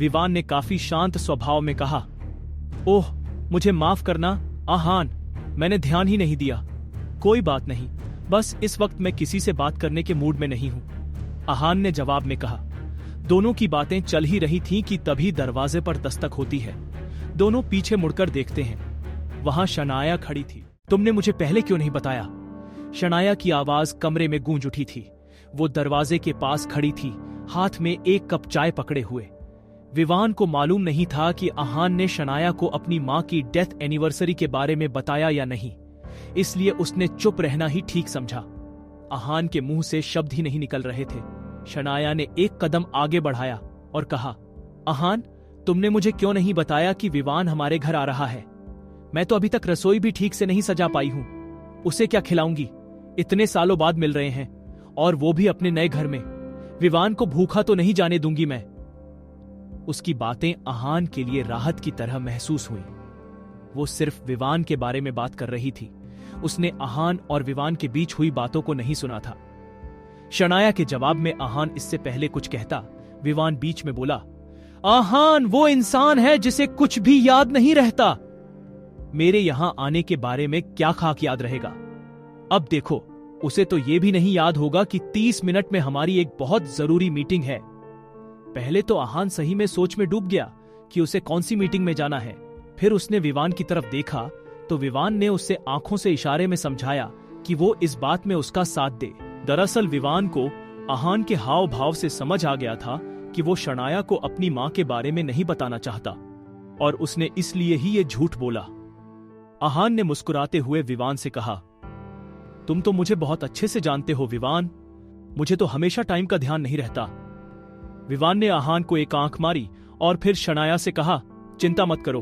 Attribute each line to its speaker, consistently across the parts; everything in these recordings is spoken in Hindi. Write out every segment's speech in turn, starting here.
Speaker 1: विवान ने काफी शांत स्वभाव में कहा, ओह, मुझे माफ करना आहान, मैंने ध्यान ही नहीं दिया। कोई बात नहीं, बस इस वक्त मैं किसी से बात करने के मूड में नहीं हूं, आहान ने जवाब में कहा। दोनों की बातें चल ही रही थीं कि तभी दरवाजे पर दस्तक होती है। दोनों पीछे मुड़कर देखते हैं। वहां शनाया खड़ी थी। तुमने मुझे पहले क्यों नहीं बताया? शनाया की आवाज कमरे में गूंज उठी थी। वो दरवाजे के पास खड़ी थी, हाथ में एक कप चाय पकड़े हुए। विवान को मालूम नहीं था कि आहान ने शनाया को अपनी मां की डेथ एनिवर्सरी के बारे में बताया या नहीं, इसलिए उसने चुप रहना ही ठीक समझा। आहान के मुंह से शब्द ही नहीं निकल रहे थे। शनाया ने एक कदम आगे बढ़ाया और कहा, आहान, तुमने मुझे क्यों नहीं बताया कि विवान हमारे घर आ रहा है? मैं तो अभी तक रसोई भी ठीक से नहीं सजा पाई हूं। उसे क्या खिलाऊंगी? इतने सालों बाद मिल रहे हैं, और वो भी अपने नए घर में। विवान को भूखा तो नहीं जाने दूंगी मैं। उसकी बातें आहान के लिए राहत की तरह महसूस हुई। वो सिर्फ विवान के बारे में बात कर रही थी। उसने आहान और विवान के बीच हुई बातों को नहीं सुना था। शनाया के जवाब में आहान इससे पहले कुछ कहता, विवान बीच में बोला, आहान वो इंसान है जिसे कुछ भी याद नहीं रहता। मेरे यहां आने के बारे में क्या खाक याद रहेगा? अब देखो, उसे तो यह भी नहीं याद होगा कि 30 मिनट में हमारी एक बहुत जरूरी मीटिंग है। पहले तो आहान सही में सोच में डूब गया कि उसे कौन सी मीटिंग में जाना है। फिर उसने विवान की तरफ देखा तो विवान ने उससे आंखों से इशारे में समझाया कि वो इस बात में उसका साथ दे। दरअसल विवान को आहान के हाव भाव से समझ आ गया था कि वो शनाया को अपनी मां के बारे में नहीं बताना चाहता, और उसने इसलिए ही ये झूठ बोला। आहान ने मुस्कुराते हुए विवान से कहा, तुम तो मुझे बहुत अच्छे से जानते हो विवान, मुझे तो हमेशा टाइम का ध्यान नहीं रहता। विवान ने आहान को एक आंख मारी और फिर शनाया से कहा, चिंता मत करो,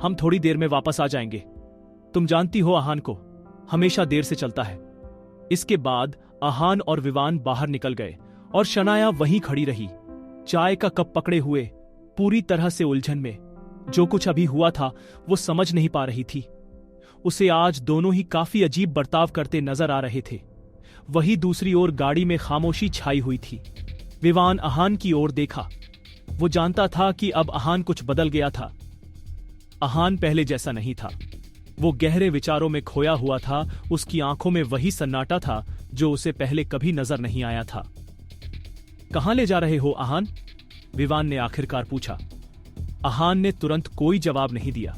Speaker 1: हम थोड़ी देर में वापस आ जाएंगे। तुम जानती हो आहान को हमेशा देर से चलता है। इसके बाद आहान और विवान बाहर निकल गए और शनाया वहीं खड़ी रही, चाय का कप पकड़े हुए, पूरी तरह से उलझन में। जो कुछ अभी हुआ था वो समझ नहीं पा रही थी। उसे आज दोनों ही काफी अजीब बर्ताव करते नजर आ रहे थे। वहीं दूसरी ओर गाड़ी में खामोशी छाई हुई थी। विवान आहान की ओर देखा। वो जानता था कि अब आहान कुछ बदल गया था। आहान पहले जैसा नहीं था। वो गहरे विचारों में खोया हुआ था। उसकी आंखों में वही सन्नाटा था जो उसे पहले कभी नजर नहीं आया था। कहां ले जा रहे हो आहान? विवान ने आखिरकार पूछा। आहान ने तुरंत कोई जवाब नहीं दिया।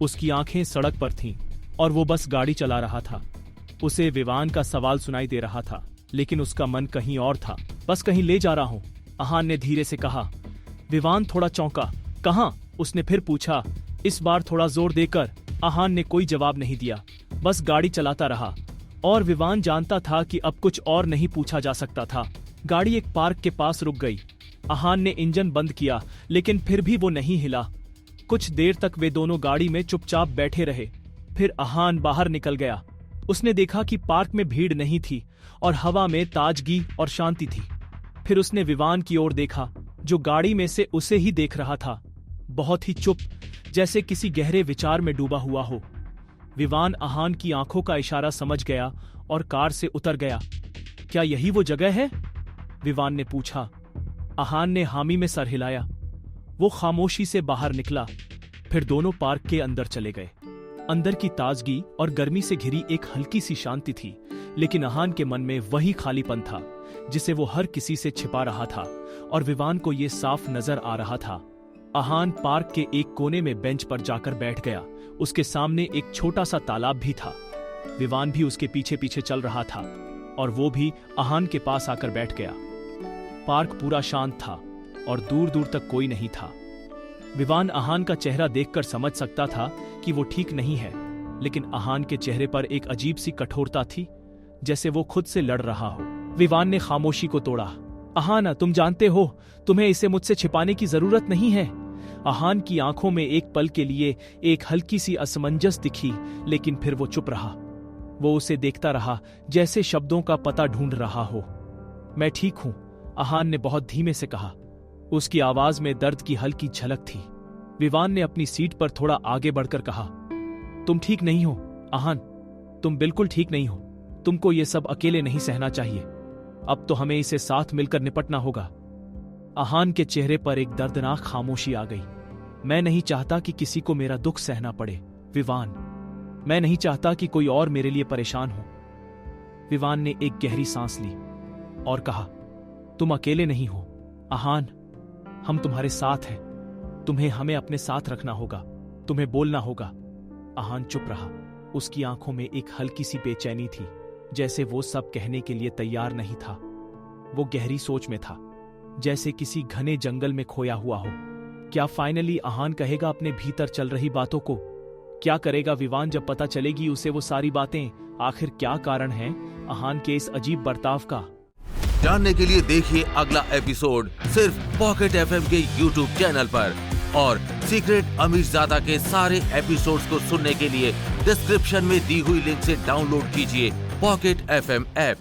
Speaker 1: उसकी आंखें सड़क पर थीं और वो बस गाड़ी चला रहा था। उसे विवान का सवाल सुनाई दे रहा था, लेकिन उसका मन कहीं और था। बस कहीं ले जा रहा हूं, आहान ने धीरे से कहा। विवान थोड़ा चौंका। कहां? उसने फिर पूछा, इस बार थोड़ा जोर देकर। आहान ने कोई जवाब नहीं दिया, बस गाड़ी चलाता रहा। और विवान जानता था कि अब कुछ और नहीं पूछा जा सकता था। गाड़ी एक पार्क के पास रुक गई। आहान ने इंजन बंद किया, लेकिन फिर भी वो नहीं हिला। कुछ देर तक वे दोनों गाड़ी में चुपचाप बैठे रहे। फिर आहान बाहर निकल गया। उसने देखा कि पार्क में भीड़ नहीं थी और हवा में ताजगी और शांति थी। फिर उसने विवान की ओर देखा, जो गाड़ी में से उसे ही देख रहा था, बहुत ही चुप, जैसे किसी गहरे विचार में डूबा हुआ हो। विवान आहान की आंखों का इशारा समझ गया और कार से उतर गया। क्या यही वो जगह है? विवान ने पूछा। आहान ने हामी में सर हिलाया। वो खामोशी से बाहर निकला। फिर दोनों पार्क के अंदर चले गए। अंदर की ताजगी और गर्मी से घिरी एक हल्की सी शांति थी, लेकिन आहान के मन में वही खालीपन था जिसे वो हर किसी से छिपा रहा था, और विवान को ये साफ नजर आ रहा था। आहान पार्क के एक कोने में बेंच पर जाकर बैठ गया। उसके सामने एक छोटा सा तालाब भी था। विवान भी उसके पीछे पीछे चल रहा था और वो भी आहान के पास आकर बैठ गया। पार्क पूरा शांत था और दूर दूर तक कोई नहीं था। विवान आहान का चेहरा देखकर समझ सकता था कि वो ठीक नहीं है, लेकिन आहान के चेहरे पर एक अजीब सी कठोरता थी, जैसे वो खुद से लड़ रहा हो। विवान ने खामोशी को तोड़ा। आहान, तुम जानते हो, तुम्हें इसे मुझसे छिपाने की जरूरत नहीं है। आहान की आंखों में एक पल के लिए एक हल्की सी असमंजस दिखी, लेकिन फिर वो चुप रहा। वो उसे देखता रहा, जैसे शब्दों का पता ढूंढ रहा हो। मैं ठीक हूं, आहान ने बहुत धीमे से कहा। उसकी आवाज में दर्द की हल्की झलक थी। विवान ने अपनी सीट पर थोड़ा आगे बढ़कर कहा, तुम ठीक नहीं हो आहान, तुम बिल्कुल ठीक नहीं हो। तुमको ये सब अकेले नहीं सहना चाहिए। अब तो हमें इसे साथ मिलकर निपटना होगा। आहान के चेहरे पर एक दर्दनाक खामोशी आ गई। मैं नहीं चाहता कि किसी को मेरा दुख सहना पड़े, विवान। मैं नहीं चाहता कि कोई और मेरे लिए परेशान हो। विवान ने एक गहरी सांस ली और कहा, तुम अकेले नहीं हो आहान, हम तुम्हारे साथ हैं। तुम्हें हमें अपने साथ रखना होगा, तुम्हें बोलना होगा। आहान चुप रहा। उसकी आंखों में एक हल्की सी बेचैनी थी, जैसे वो सब कहने के लिए तैयार नहीं था। वो गहरी सोच में था, जैसे किसी घने जंगल में खोया हुआ हो। क्या फाइनली आहान कहेगा अपने भीतर चल रही बातों को? क्या करेगा विवान जब पता चलेगी उसे वो सारी बातें? आखिर क्या कारण है आहान के इस अजीब बर्ताव का?
Speaker 2: जानने के लिए देखिए अगला एपिसोड सिर्फ पॉकेट एफएम के यूट्यूब चैनल पर। और सीक्रेट अमीरजादा के सारे एपिसोड्स को सुनने के लिए डिस्क्रिप्शन में दी हुई लिंक से डाउनलोड कीजिए पॉकेट एफएम ऐप।